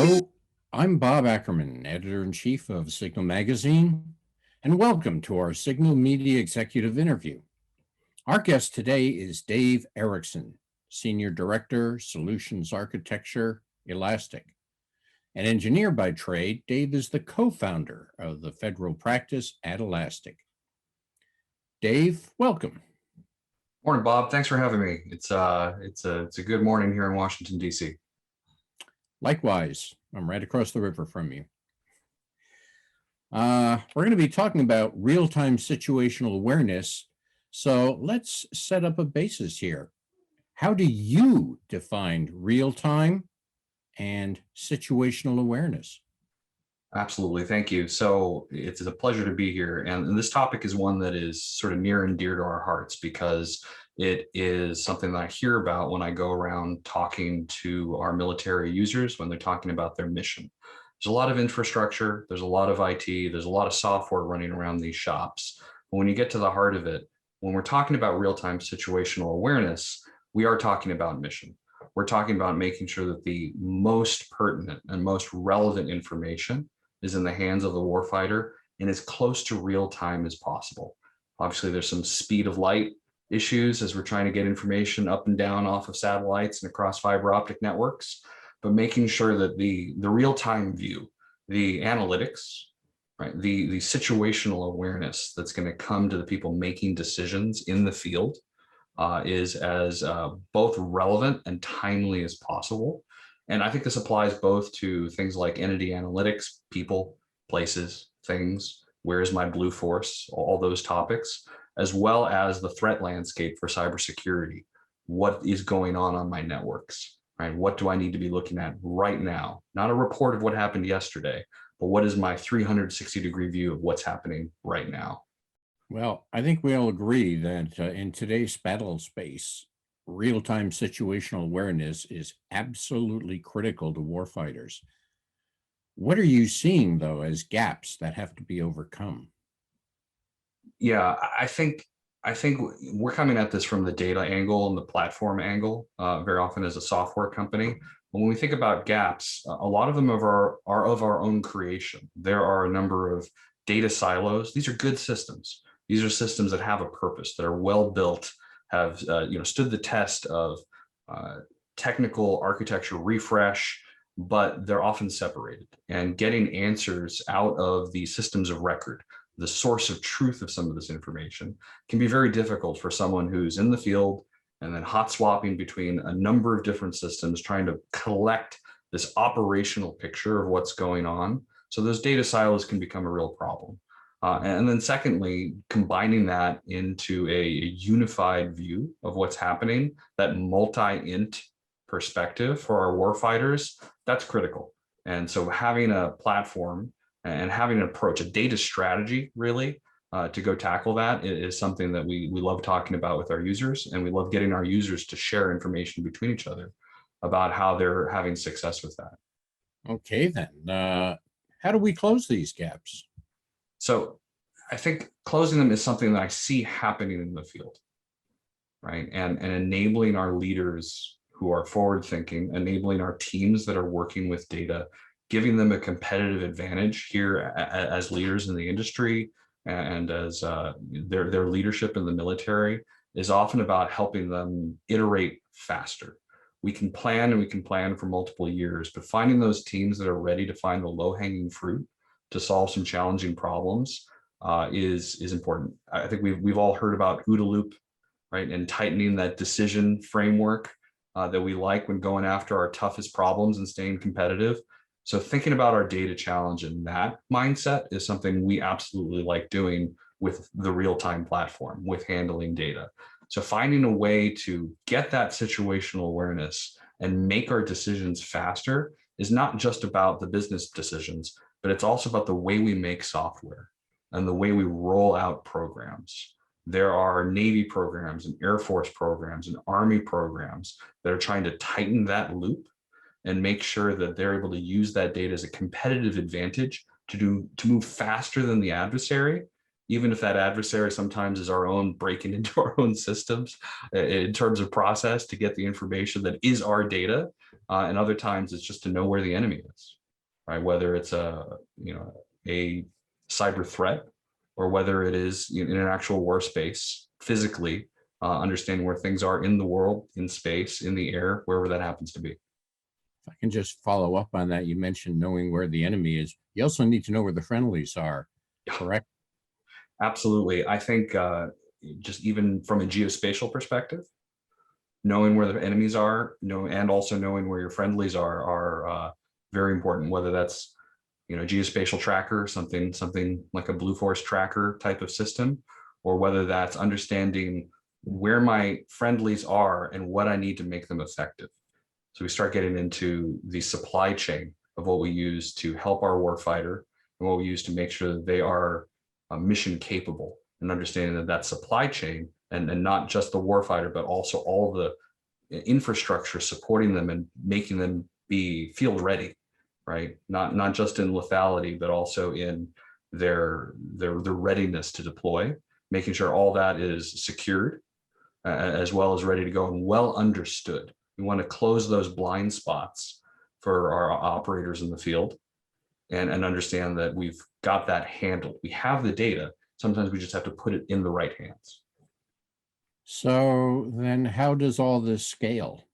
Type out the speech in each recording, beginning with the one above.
Hello, I'm Bob Ackerman, editor-in-chief of Signal Magazine, and welcome to our Signal Media Executive Interview. Our guest today is Dave Erickson, Senior Director, Solutions Architecture, Elastic. An engineer by trade, Dave is the co-founder of the federal practice at Elastic. Dave, welcome. Morning, Bob. Thanks for having me. It's a good morning here in Washington, D.C. Likewise, I'm right across the river from you. We're going to be talking about real-time situational awareness. So let's set up a basis here. How do you define real-time and situational awareness? Absolutely. Thank you. So it's a pleasure to be here. And this topic is one that is sort of near and dear to our hearts because it is something that I hear about when I go around talking to our military users when they're talking about their mission. There's a lot of infrastructure, there's a lot of IT, there's a lot of software running around these shops. But when you get to the heart of it, when we're talking about real-time situational awareness, we are talking about mission. We're talking about making sure that the most pertinent and most relevant information is in the hands of the warfighter and as close to real time as possible. Obviously, there's some speed of light issues as we're trying to get information up and down off of satellites and across fiber optic networks, but making sure that the real-time view, the analytics, right, the situational awareness that's going to come to the people making decisions in the field is as both relevant and timely as possible. And I think this applies both to things like entity analytics, people, places, things, where is my blue force, all those topics, as well as the threat landscape for cybersecurity. What is going on my networks, right? What do I need to be looking at right now? Not a report of what happened yesterday, but what is my 360-degree view of what's happening right now? Well, I think we all agree that in today's battle space, real-time situational awareness is absolutely critical to warfighters. What are you seeing, though, as gaps that have to be overcome? Yeah, I think we're coming at this from the data angle and the platform angle very often as a software company. When we think about gaps, a lot of them are of our own creation. There are a number of data silos. These are good systems. These are systems that have a purpose, that are well built, have stood the test of technical architecture refresh, but they're often separated. And getting answers out of the systems of record, the source of truth of some of this information, can be very difficult for someone who's in the field and then hot swapping between a number of different systems, trying to collect this operational picture of what's going on. So those data silos can become a real problem. And then secondly, combining that into a unified view of what's happening, that multi-int perspective for our warfighters, that's critical. And so having a platform and having an approach, a data strategy really, to go tackle that is something that we love talking about with our users, and we love getting our users to share information between each other about how they're having success with that. Okay, then. How do we close these gaps? So I think closing them is something that I see happening in the field, right? And enabling our leaders who are forward thinking, enabling our teams that are working with data, giving them a competitive advantage here as leaders in the industry and as their leadership in the military is often about helping them iterate faster. We can plan and we can plan for multiple years, but finding those teams that are ready to find the low-hanging fruit to solve some challenging problems is important. I think we've all heard about OODA loop, right? And tightening that decision framework that we like when going after our toughest problems and staying competitive. So thinking about our data challenge in that mindset is something we absolutely like doing with the real-time platform, with handling data. So finding a way to get that situational awareness and make our decisions faster is not just about the business decisions, but it's also about the way we make software and the way we roll out programs. There are Navy programs and Air Force programs and Army programs that are trying to tighten that loop and make sure that they're able to use that data as a competitive advantage to move faster than the adversary, even if that adversary sometimes is our own breaking into our own systems in terms of process to get the information that is our data. And other times it's just to know where the enemy is, right? Whether it's a cyber threat, or whether it is in an actual war space physically, understanding where things are in the world, in space, in the air, wherever that happens to be. If I can just follow up on that, you mentioned knowing where the enemy is. You also need to know where the friendlies are, correct? Absolutely. I think just even from a geospatial perspective, knowing where the enemies are, and also knowing where your friendlies are very important. Whether that's geospatial tracker, something like a Blue Force tracker type of system, or whether that's understanding where my friendlies are and what I need to make them effective. So we start getting into the supply chain of what we use to help our warfighter and what we use to make sure that they are mission capable, and understanding that supply chain and not just the warfighter, but also all the infrastructure supporting them and making them be field ready, right? Not just in lethality, but also in their readiness to deploy, making sure all that is secured, as well as ready to go and well understood. We want to close those blind spots for our operators in the field, and understand that we've got that handled. We have the data. Sometimes we just have to put it in the right hands. So then how does all this scale?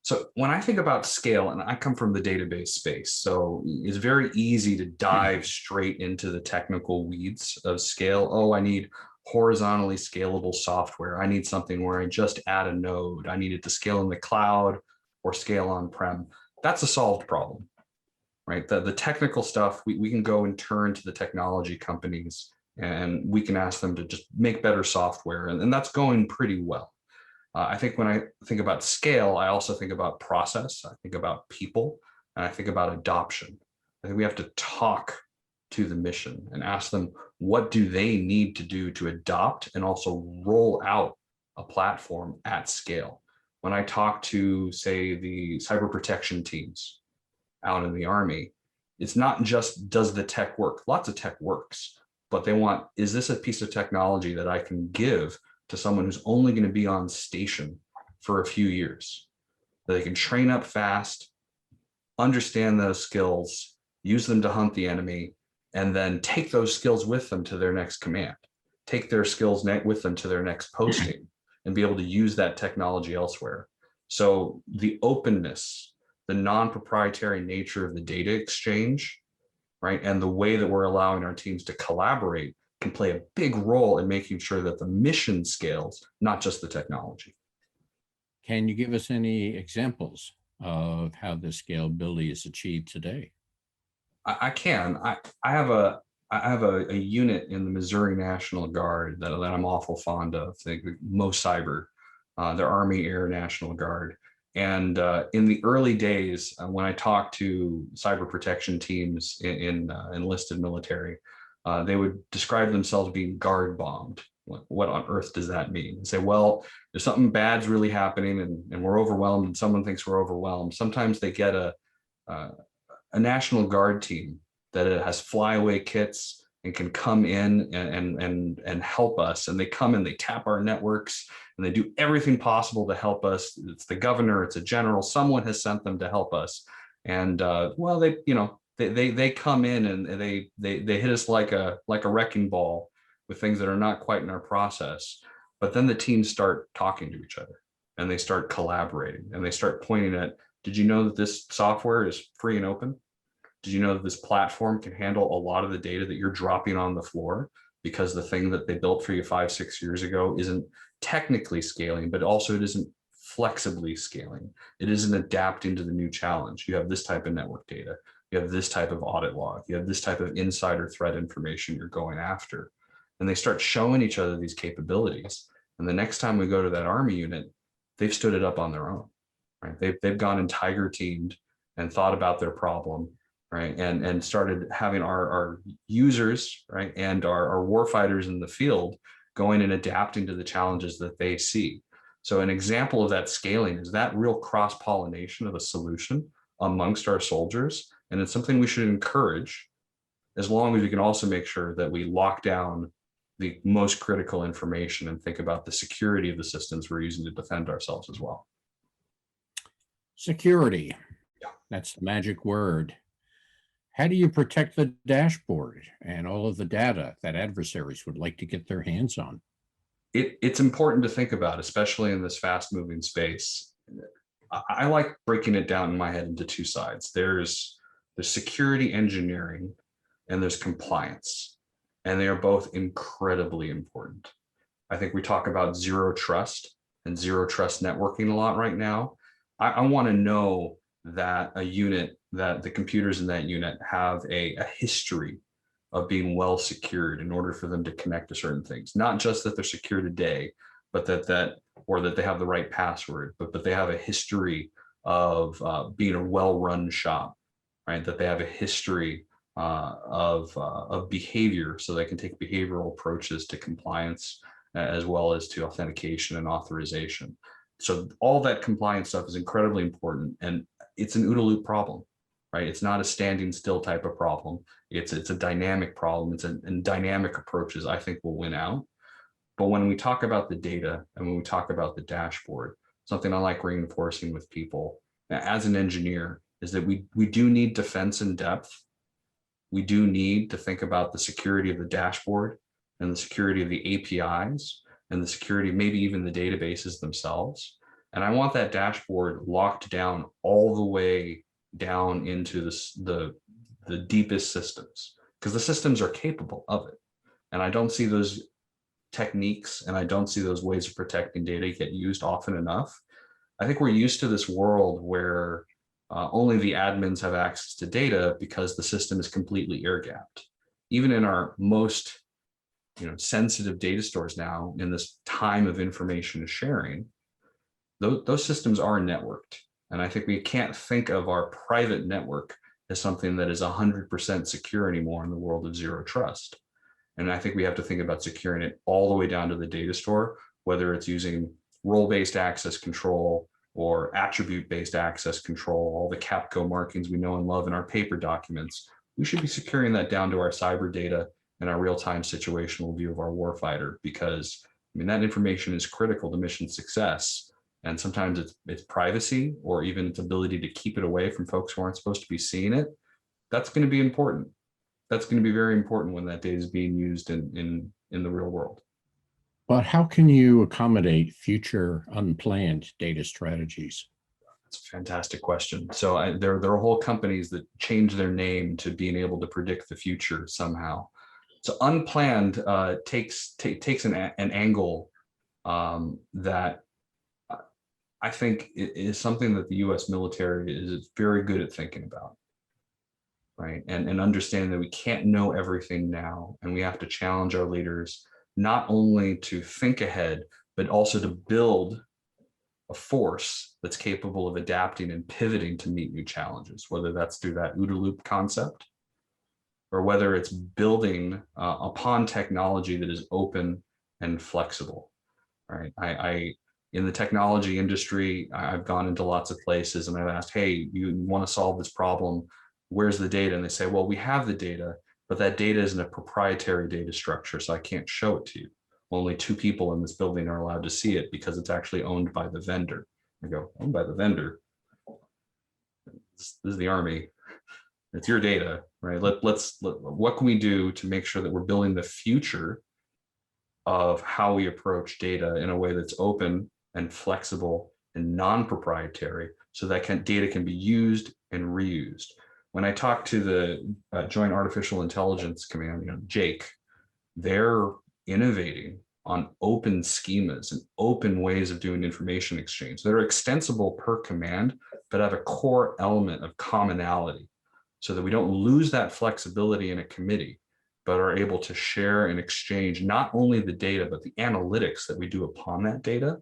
So when I think about scale, and I come from the database space, so it's very easy to dive straight into the technical weeds of scale. Oh, I need horizontally scalable software. I need something where I just add a node. I need it to scale in the cloud or scale on-prem. That's a solved problem, right? The technical stuff, we can go and turn to the technology companies, and we can ask them to just make better software. And that's going pretty well. I think when I think about scale, I also think about process. I think about people, and I think about adoption. I think we have to talk to the mission and ask them, what do they need to do to adopt and also roll out a platform at scale? When I talk to, say, the cyber protection teams out in the Army, it's not just, does the tech work? Lots of tech works, but they want, is this a piece of technology that I can give to someone who's only going to be on station for a few years, that they can train up fast, understand those skills, use them to hunt the enemy, and then take those skills with them to their next command, take their skills with them to their next posting, and be able to use that technology elsewhere. So the openness, the non-proprietary nature of the data exchange, right, and the way that we're allowing our teams to collaborate can play a big role in making sure that the mission scales, not just the technology. Can you give us any examples of how this scalability is achieved today? I can. I have a unit in the Missouri National Guard that I'm awful fond of. Most cyber, their Army Air National Guard. And in the early days, when I talked to cyber protection teams in enlisted military, they would describe themselves being guard bombed. What on earth does that mean? And say, well, there's something bad's really happening, and we're overwhelmed, and someone thinks we're overwhelmed. Sometimes they get a National Guard team that has flyaway kits and can come in and help us. And they come and they tap our networks, and they do everything possible to help us. It's the governor, it's a general, someone has sent them to help us. And well, they come in and they hit us like a wrecking ball with things that are not quite in our process. But then the teams start talking to each other, and they start collaborating, and they start pointing at, did you know that this software is free and open? Did you know that this platform can handle a lot of the data that you're dropping on the floor, because the thing that they built for you 5-6 years ago isn't technically scaling, but also it isn't flexibly scaling. It isn't adapting to the new challenge. You have this type of network data. You have this type of audit log. You have this type of insider threat information you're going after. And they start showing each other these capabilities. And the next time we go to that Army unit, they've stood it up on their own, right? They've gone and tiger teamed and thought about their problem, right? And started having our users, right, and our warfighters in the field going and adapting to the challenges that they see. So an example of that scaling is that real cross-pollination of a solution amongst our soldiers. And it's something we should encourage, as long as we can also make sure that we lock down the most critical information and think about the security of the systems we're using to defend ourselves as well. Security, Yeah. that's the magic word. How do you protect the dashboard and all of the data that adversaries would like to get their hands on? It's important to think about, especially in this fast moving space. I like breaking it down in my head into two sides. There's security engineering and there's compliance, and they are both incredibly important. I think we talk about zero trust and zero trust networking a lot right now. I want to know that that the computers in that unit have a history of being well secured in order for them to connect to certain things. Not just that they're secure today, but that they have the right password, but they have a history of being a well-run shop, right? That they have a history of behavior, so they can take behavioral approaches to compliance as well as to authentication and authorization. So all that compliance stuff is incredibly important, and it's an OODA loop problem, right? It's not a standing still type of problem. It's a dynamic problem. And dynamic approaches, I think, will win out. But when we talk about the data and when we talk about the dashboard, something I like reinforcing with people as an engineer is that we do need defense in depth. We do need to think about the security of the dashboard and the security of the APIs and the security, maybe even the databases themselves. And I want that dashboard locked down all the way down into the deepest systems, because the systems are capable of it. And I don't see those techniques and I don't see those ways of protecting data get used often enough. I think we're used to this world where only the admins have access to data because the system is completely air gapped. Even in our most sensitive data stores now, in this time of information sharing, those systems are networked. And I think we can't think of our private network as something that is 100% secure anymore in the world of zero trust. And I think we have to think about securing it all the way down to the data store, whether it's using role-based access control or attribute-based access control, all the CAPCO markings we know and love in our paper documents. We should be securing that down to our cyber data and our real-time situational view of our warfighter, because that information is critical to mission success. And sometimes it's privacy or even its ability to keep it away from folks who aren't supposed to be seeing it. That's going to be important. That's going to be very important when that data is being used in the real world. But how can you accommodate future unplanned data strategies? That's a fantastic question. So there are whole companies that change their name to being able to predict the future somehow. So unplanned takes an angle that I think is something that the U.S. military is very good at thinking about, right? And understanding that we can't know everything now, and we have to challenge our leaders not only to think ahead, but also to build a force that's capable of adapting and pivoting to meet new challenges, whether that's through that OODA loop concept or whether it's building upon technology that is open and flexible, right? I in the technology industry, I've gone into lots of places and I've asked, hey, you want to solve this problem? Where's the data? And they say, well, we have the data, but that data isn't a proprietary data structure, so I can't show it to you. Only 2 people in this building are allowed to see it because it's actually owned by the vendor. I go, owned by the vendor? This is the Army. It's your data, right? What can we do to make sure that we're building the future of how we approach data in a way that's open and flexible and non-proprietary, so that data can be used and reused. When I talk to the Joint Artificial Intelligence Command, Jake, they're innovating on open schemas and open ways of doing information exchange that are extensible per command, but have a core element of commonality, so that we don't lose that flexibility in a committee, but are able to share and exchange not only the data, but the analytics that we do upon that data,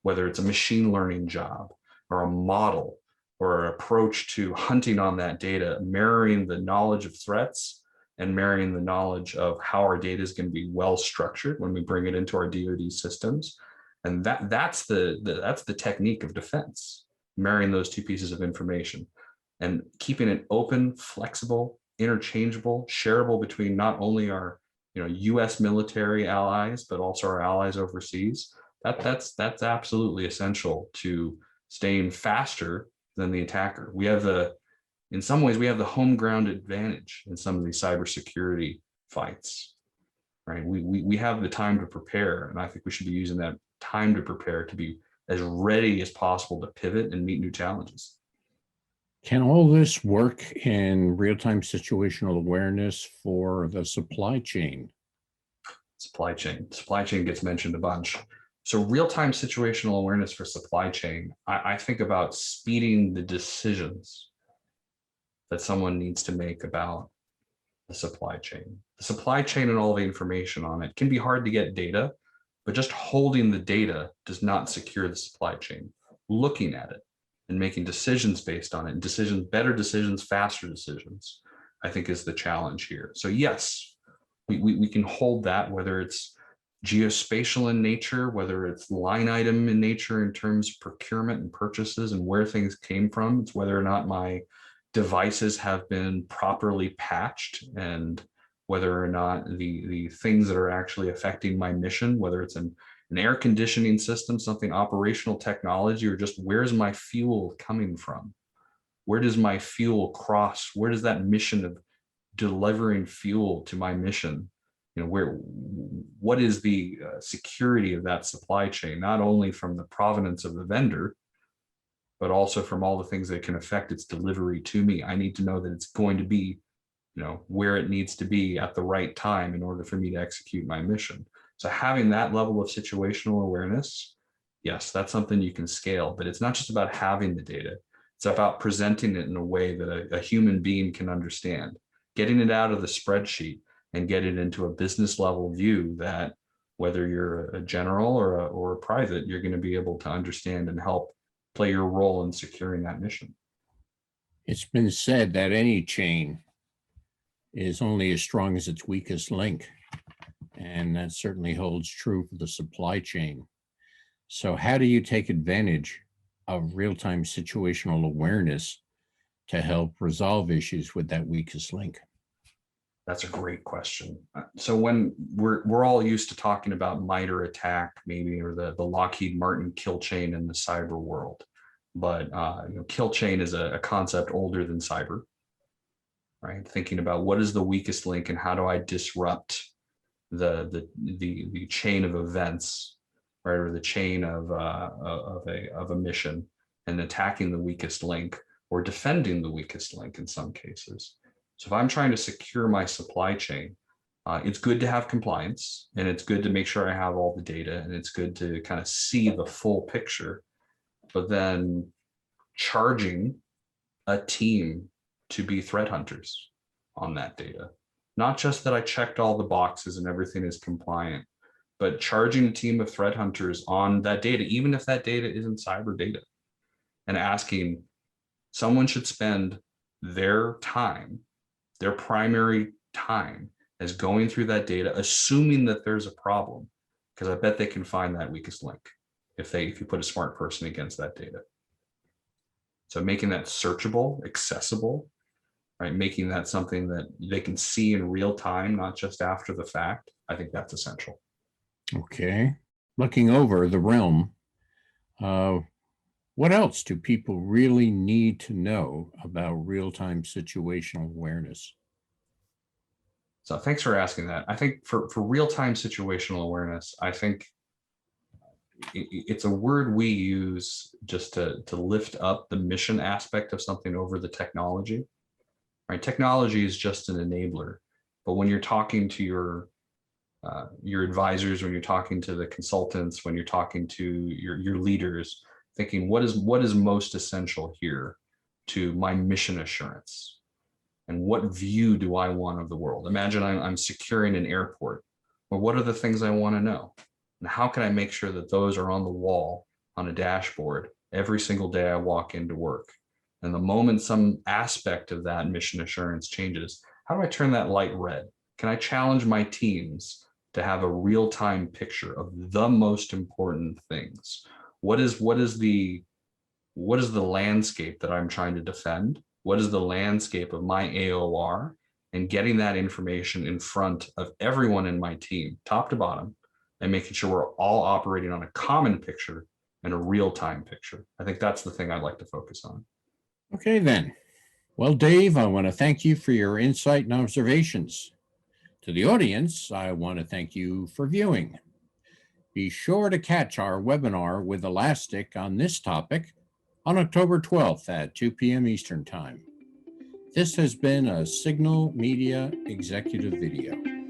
whether it's a machine learning job or a model or an approach to hunting on that data, mirroring the knowledge of threats and marrying the knowledge of how our data is going to be well structured when we bring it into our DoD systems. And that's the technique of defense, marrying those 2 pieces of information and keeping it open, flexible, interchangeable, shareable between not only our US military allies, but also our allies overseas. That's absolutely essential to staying faster than the attacker. In some ways, we have the home ground advantage in some of these cybersecurity fights, right? We have the time to prepare, and I think we should be using that time to prepare to be as ready as possible to pivot and meet new challenges. Can all this work in real-time situational awareness for the supply chain? Supply chain gets mentioned a bunch. So real-time situational awareness for supply chain, I think about speeding the decisions that someone needs to make about the supply chain. The supply chain and all the information on it can be hard to get data, but just holding the data does not secure the supply chain. Looking at it and making decisions based on it, better decisions, faster decisions, I think is the challenge here. So yes, we can hold that, whether it's geospatial in nature, whether it's line item in nature in terms of procurement and purchases and where things came from. It's whether or not my devices have been properly patched and whether or not the things that are actually affecting my mission, whether it's an air conditioning system, something operational technology, or just where's my fuel coming from? Where does my fuel cross? Where does that mission of delivering fuel to my mission, what is the security of that supply chain, not only from the provenance of the vendor, but also from all the things that can affect its delivery to me. I need to know that it's going to be, where it needs to be at the right time in order for me to execute my mission. So having that level of situational awareness, yes, that's something you can scale, but it's not just about having the data. It's about presenting it in a way that a human being can understand, getting it out of the spreadsheet and get it into a business level view that whether you're a general or a private, you're going to be able to understand and help play your role in securing that mission. It's been said that any chain is only as strong as its weakest link. And that certainly holds true for the supply chain. So how do you take advantage of real-time situational awareness to help resolve issues with that weakest link? That's a great question. So when we're all used to talking about MITRE attack, maybe, or the Lockheed Martin kill chain in the cyber world, but kill chain is a concept older than cyber, right? Thinking about what is the weakest link and how do I disrupt the chain of events, right, or the chain of a mission, and attacking the weakest link or defending the weakest link in some cases. So if I'm trying to secure my supply chain, it's good to have compliance, and it's good to make sure I have all the data, and it's good to kind of see the full picture, but then charging a team to be threat hunters on that data. Not just that I checked all the boxes and everything is compliant, but charging a team of threat hunters on that data, even if that data isn't cyber data, and asking someone should spend their time, their primary time, as going through that data, assuming that there's a problem, because I bet they can find that weakest link if you put a smart person against that data. So making that searchable, accessible, right? Making that something that they can see in real time, not just after the fact. I think that's essential. Okay. Looking over the realm, what else do people really need to know about real-time situational awareness? So thanks for asking that. I think for real-time situational awareness, I think it's a word we use just to lift up the mission aspect of something over the technology. Right? Technology is just an enabler, but when you're talking to your advisors, when you're talking to the consultants, when you're talking to your leaders, thinking what is most essential here to my mission assurance, and what view do I want of the world? Imagine I'm securing an airport. Well, what are the things I want to know, and how can I make sure that those are on the wall on a dashboard every single day I walk into work? And the moment some aspect of that mission assurance changes, how do I turn that light red? Can I challenge my teams to have a real-time picture of the most important things? What is the landscape that I'm trying to defend? What is the landscape of my AOR? And getting that information in front of everyone in my team, top to bottom, and making sure we're all operating on a common picture and a real-time picture. I think that's the thing I'd like to focus on. Okay, then. Well, Dave, I want to thank you for your insight and observations. To the audience, I want to thank you for viewing. Be sure to catch our webinar with Elastic on this topic on October 12th at 2 p.m. Eastern Time. This has been a Signal Media Executive video.